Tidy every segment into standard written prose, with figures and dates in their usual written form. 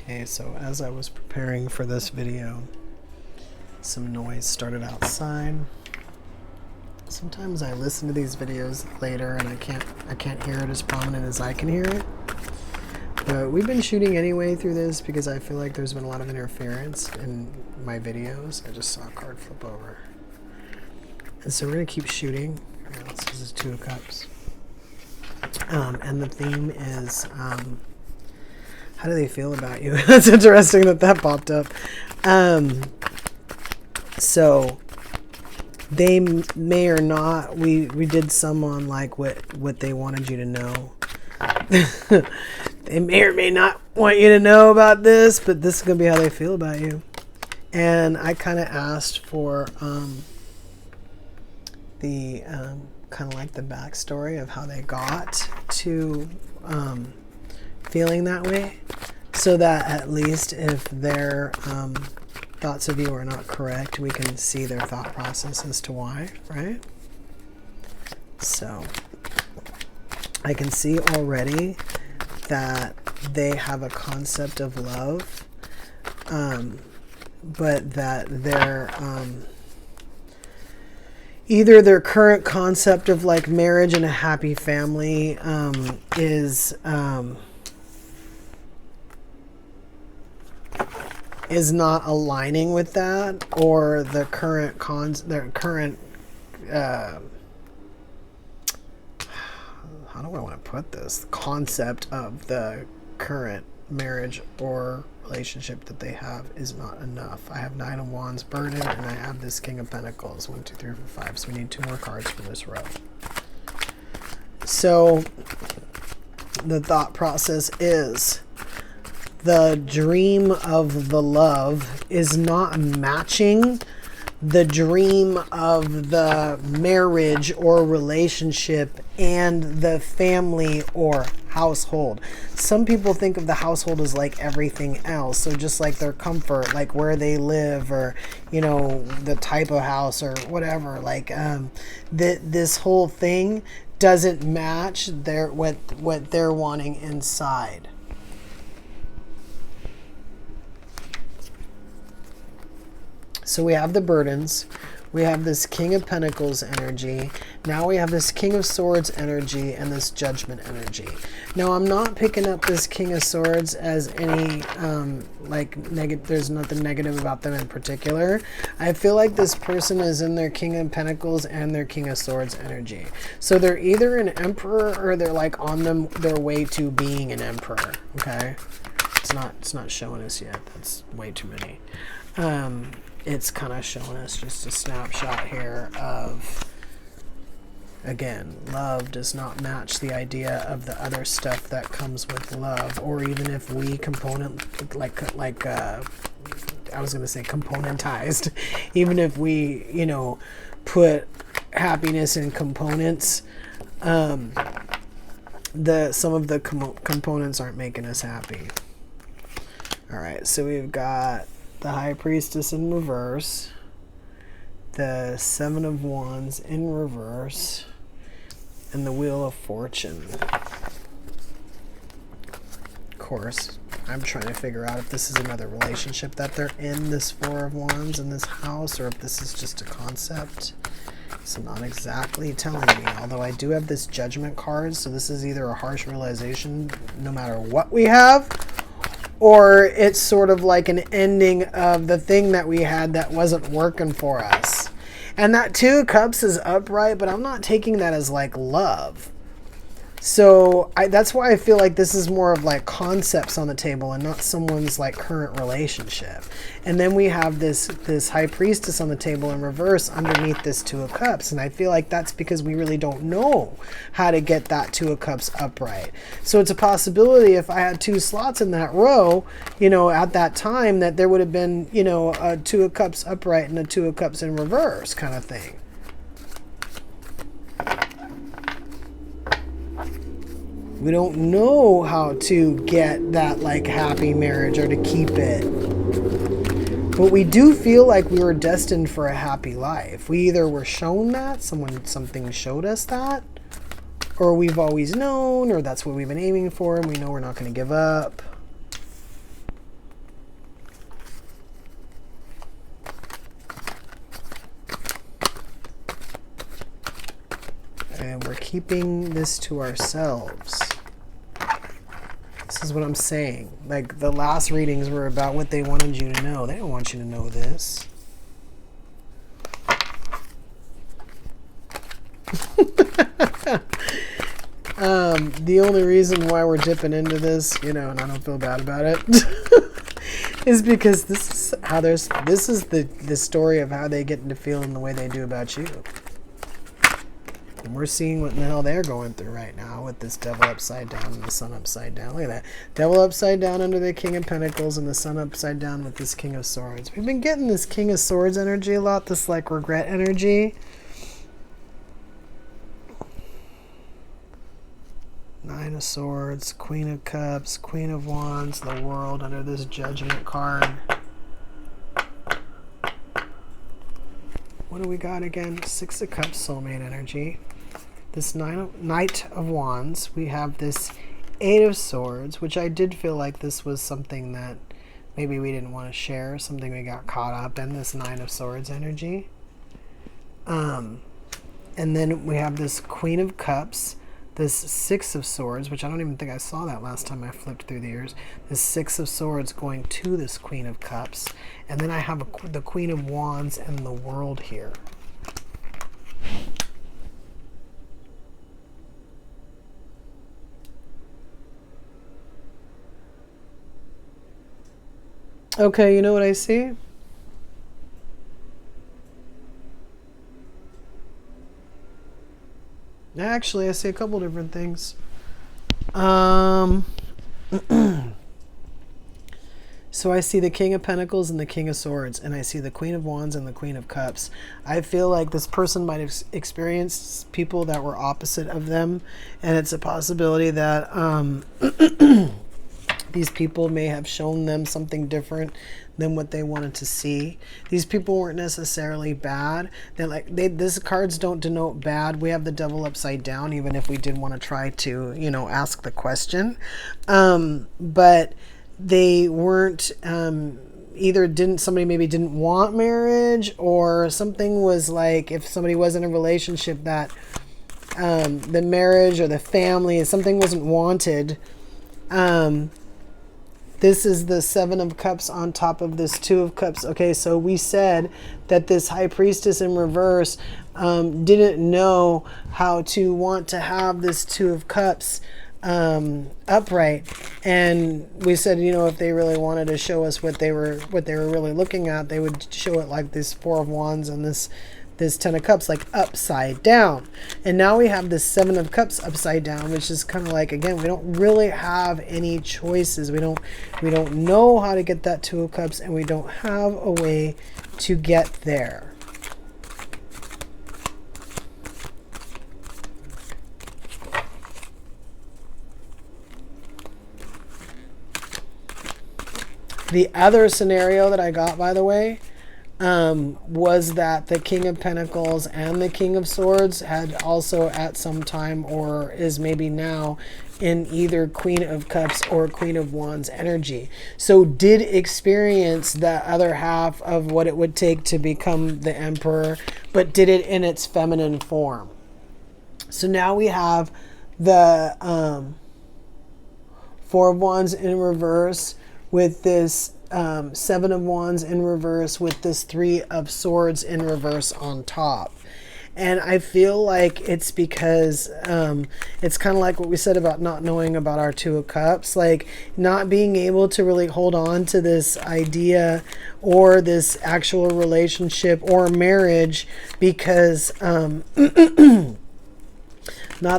Okay, so as I was preparing for this video, some noise started outside. Sometimes I listen to these videos later and I can't hear it as prominent as I can hear it. But we've been shooting anyway through this because I feel like there's been a lot of interference in my videos. I just saw a card flip over. And so we're going to keep shooting. This is Two of Cups. And the theme is, how do they feel about you? That's interesting that popped up. So they may or not, we did some on like what they wanted you to know. They may or may not want you to know about this, but this is going to be how they feel about you. And I kind of asked for the kind of like the backstory of how they got to feeling that way, so that at least if their thoughts of you are not correct, we can see their thought process as to why, right? So I can see already that they have a concept of love, but that they're either their current concept of like marriage and a happy family is not aligning with that, or the current how do I want to put this, concept of the current marriage or relationship that they have is not enough. I have Nine of Wands burden and I have this King of Pentacles, 1 2 3 4 5, so we need 2 more cards for this row. So the thought process is the dream of the love is not matching the dream of the marriage or relationship and the family or household. Some people think of the household as like everything else, so just like their comfort, like where they live, or you know, the type of house or whatever, like this whole thing doesn't match their what they're wanting inside. So we have the burdens, we have this King of Pentacles energy, now we have this King of Swords energy and this Judgment energy. Now I'm not picking up this King of Swords as any, there's nothing negative about them in particular. I feel like this person is in their King of Pentacles and their King of Swords energy. So they're either an Emperor or they're like on their way to being an Emperor, okay? It's not showing us yet, that's way too many. It's kind of showing us just a snapshot here of, again, love does not match the idea of the other stuff that comes with love, or even if we I was going to say componentized, even if we, you know, put happiness in components, some of the components aren't making us happy. All right, so we've got the High Priestess in reverse, the Seven of Wands in reverse, and the Wheel of Fortune. Of course, I'm trying to figure out if this is another relationship that they're in, this Four of Wands in this house, or if this is just a concept. So not exactly telling me, although I do have this Judgment card, so this is either a harsh realization no matter what we have, or it's sort of like an ending of the thing that we had that wasn't working for us. And that Two of Cups is upright, but I'm not taking that as like love. So that's why I feel like this is more of like concepts on the table and not someone's like current relationship. And then we have this High Priestess on the table in reverse underneath this Two of Cups. And I feel like that's because we really don't know how to get that Two of Cups upright. So it's a possibility if I had 2 slots in that row, you know, at that time, that there would have been, you know, a Two of Cups upright and a Two of Cups in reverse kind of thing. We don't know how to get that like happy marriage or to keep it. But we do feel like we were destined for a happy life. We either were shown that, something showed us that, or we've always known, or that's what we've been aiming for and we know we're not going to give up. keeping this to ourselves. This is what I'm saying. Like, the last readings were about what they wanted you to know. They didn't want you to know this. The only reason why we're dipping into this, you know, and I don't feel bad about it, is because this is how this is the story of how they get into feeling the way they do about you. And we're seeing what in the hell they're going through right now with this devil upside down and the sun upside down. Look at that. Devil upside down under the King of Pentacles and the sun upside down with this King of Swords. We've been getting this King of Swords energy a lot, this like regret energy. Nine of Swords, Queen of Cups, Queen of Wands, the World under this Judgment card. What do we got again? Six of Cups, soulmate energy. This Knight of Wands. We have this Eight of Swords, which I did feel like this was something that maybe we didn't want to share, something we got caught up in, this Nine of Swords energy. And then we have this Queen of Cups, this Six of Swords, which I don't even think I saw that last time I flipped through the years. This Six of Swords going to this Queen of Cups. And then I have the Queen of Wands and the World here. Okay, you know what I see? Actually, I see a couple different things. So I see the King of Pentacles and the King of Swords, and I see the Queen of Wands and the Queen of Cups. I feel like this person might have experienced people that were opposite of them, and it's a possibility that these people may have shown them something different than what they wanted to see. These people weren't necessarily bad. These cards don't denote bad. We have the Devil upside down, even if we did want to try to, you know, ask the question. But they weren't, either somebody maybe didn't want marriage, or something was like, if somebody was in a relationship that the marriage or the family, something wasn't wanted. This is the Seven of Cups on top of this Two of Cups. Okay, so we said that this High Priestess in reverse didn't know how to want to have this Two of Cups upright, and we said, you know, if they really wanted to show us what they were really looking at, they would show it like this Four of Wands and this Ten of Cups, like upside down. And now we have this Seven of Cups upside down, which is kind of like, again, we don't really have any choices. We don't know how to get that Two of Cups, and we don't have a way to get there. The other scenario that I got, by the way, was that the King of Pentacles and the King of Swords had also at some time, or is maybe now, in either Queen of Cups or Queen of Wands energy. So did experience the other half of what it would take to become the Emperor, but did it in its feminine form. So now we have the Four of Wands in reverse with this Seven of Wands in reverse with this Three of Swords in reverse on top. And I feel like it's because it's kind of like what we said about not knowing about our Two of Cups, like not being able to really hold on to this idea or this actual relationship or marriage, because not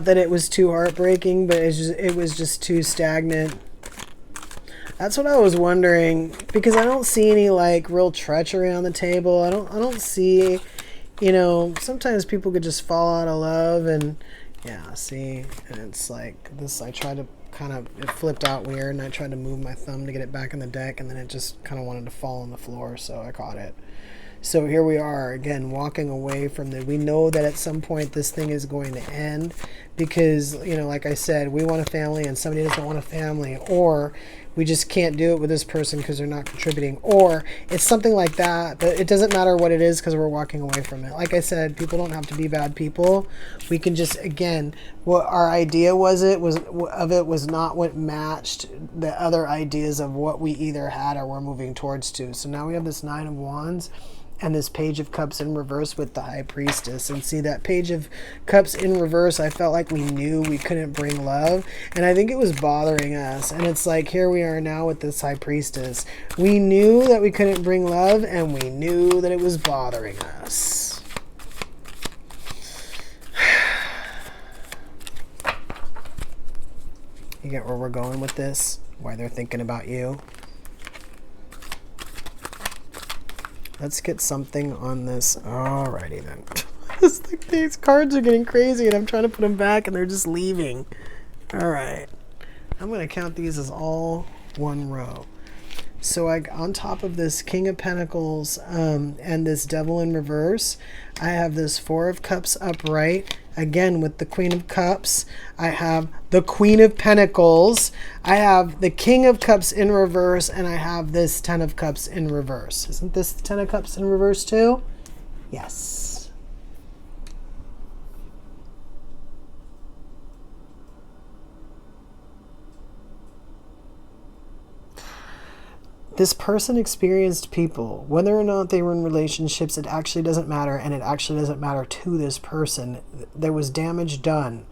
that it was too heartbreaking, but it was just too stagnant. That's what I was wondering, because I don't see any like real treachery on the table. I don't see, you know, sometimes people could just fall out of love, and yeah, see, and it's like this, I tried to kind of, it flipped out weird, and I tried to move my thumb to get it back in the deck, and then it just kind of wanted to fall on the floor, so I caught it. So here we are again, walking away from we know that at some point this thing is going to end, because, you know, like I said, we want a family and somebody doesn't want a family, or we just can't do it with this person because they're not contributing, or it's something like that. But it doesn't matter what it is because we're walking away from it. Like I said, people don't have to be bad people. We can just, again, what our idea was not what matched the other ideas of what we either had or were moving towards to. So now we have this Nine of Wands and this Page of Cups in reverse with the High Priestess. And see, that Page of Cups in reverse, I felt like we knew we couldn't bring love, and I think it was bothering us. And it's like, here we are now with this High Priestess. We knew that we couldn't bring love, and we knew that it was bothering us. You get where we're going with this? Why they're thinking about you? Let's get something on this. Alrighty then. These cards are getting crazy and I'm trying to put them back and they're just leaving. Alright. I'm going to count these as all one row. So on top of this King of Pentacles and this Devil in reverse, I have this Four of Cups upright. Again, with the Queen of Cups, I have the Queen of Pentacles. I have the King of Cups in reverse, and I have this Ten of Cups in reverse. Isn't this the Ten of Cups in reverse too? Yes. This person experienced people. Whether or not they were in relationships, it actually doesn't matter, and it actually doesn't matter to this person. There was damage done.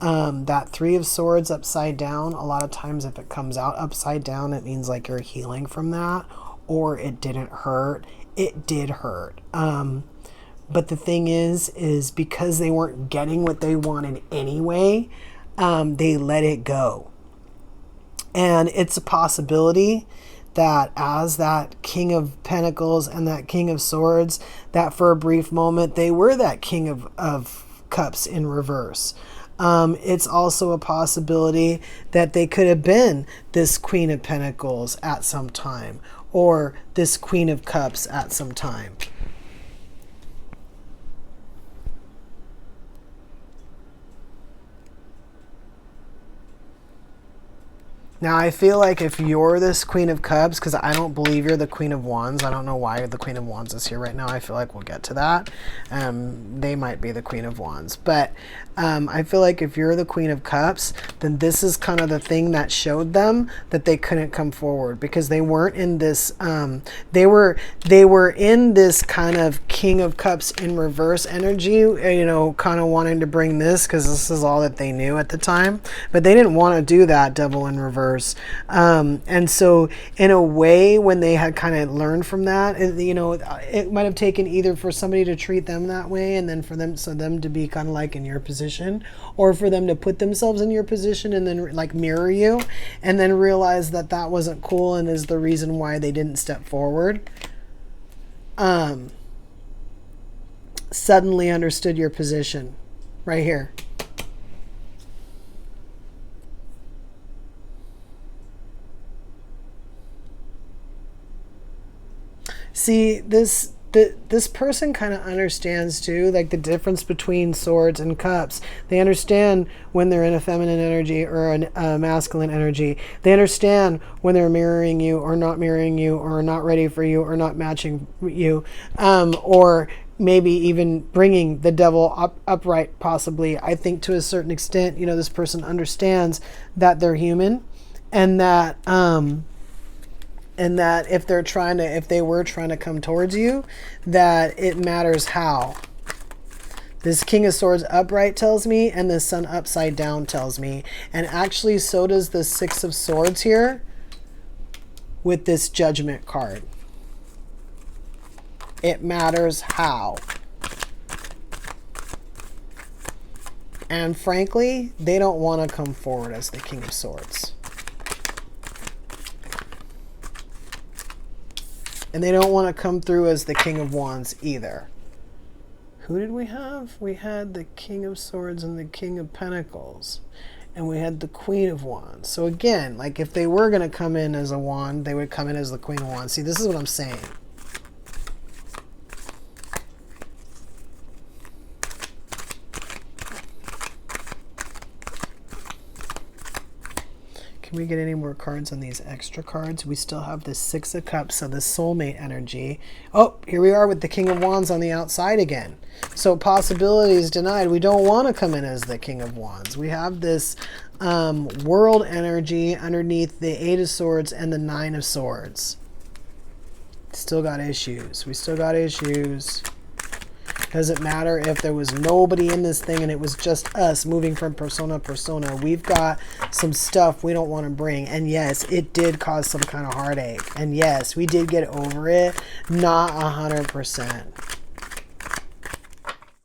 That Three of Swords upside down, a lot of times if it comes out upside down, it means like you're healing from that, or it didn't hurt. It did hurt. But the thing is because they weren't getting what they wanted anyway, they let it go. And it's a possibility that as that King of Pentacles and that King of Swords, that for a brief moment, they were that King of Cups in reverse. It's also a possibility that they could have been this Queen of Pentacles at some time, or this Queen of Cups at some time. Now, I feel like if you're this Queen of Cups, because I don't believe you're the Queen of Wands. I don't know why the Queen of Wands is here right now. I feel like we'll get to that. They might be the Queen of Wands. But I feel like if you're the Queen of Cups, then this is kind of the thing that showed them that they couldn't come forward, because they weren't in this, they were in this kind of King of Cups in reverse energy, you know, kind of wanting to bring this because this is all that they knew at the time. But they didn't want to do that Devil in reverse. And so in a way, when they had kind of learned from that, you know, it might have taken either for somebody to treat them that way, and then for them to be kind of like in your position, or for them to put themselves in your position and then like mirror you, and then realize that that wasn't cool and is the reason why they didn't step forward. Suddenly understood your position right here. See, this person kind of understands too, like the difference between swords and cups. They understand when they're in a feminine energy or a masculine energy. They understand when they're mirroring you or not mirroring you, or not ready for you or not matching you, or maybe even bringing the devil upright possibly. I think to a certain extent, you know, this person understands that they're human, and that if they were trying to come towards you, that it matters how. This King of Swords upright tells me, and the Sun upside down tells me. And actually, so does the Six of Swords here with this Judgment card. It matters how. And frankly, they don't want to come forward as the King of Swords. And they don't want to come through as the King of Wands either. Who did we have? We had the King of Swords and the King of Pentacles. And we had the Queen of Wands. So again, like if they were going to come in as a wand, they would come in as the Queen of Wands. See, this is what I'm saying. Can we get any more cards on these extra cards? We still have the Six of Cups, so the soulmate energy. Oh, here we are with the King of Wands on the outside again. So possibilities denied. We don't want to come in as the King of Wands. We have this world energy underneath the Eight of Swords and the Nine of Swords. Still got issues. We still got issues. Doesn't matter if there was nobody in this thing and it was just us moving from persona to persona. We've got some stuff we don't want to bring. And yes, it did cause some kind of heartache. And yes, we did get over it. Not 100%.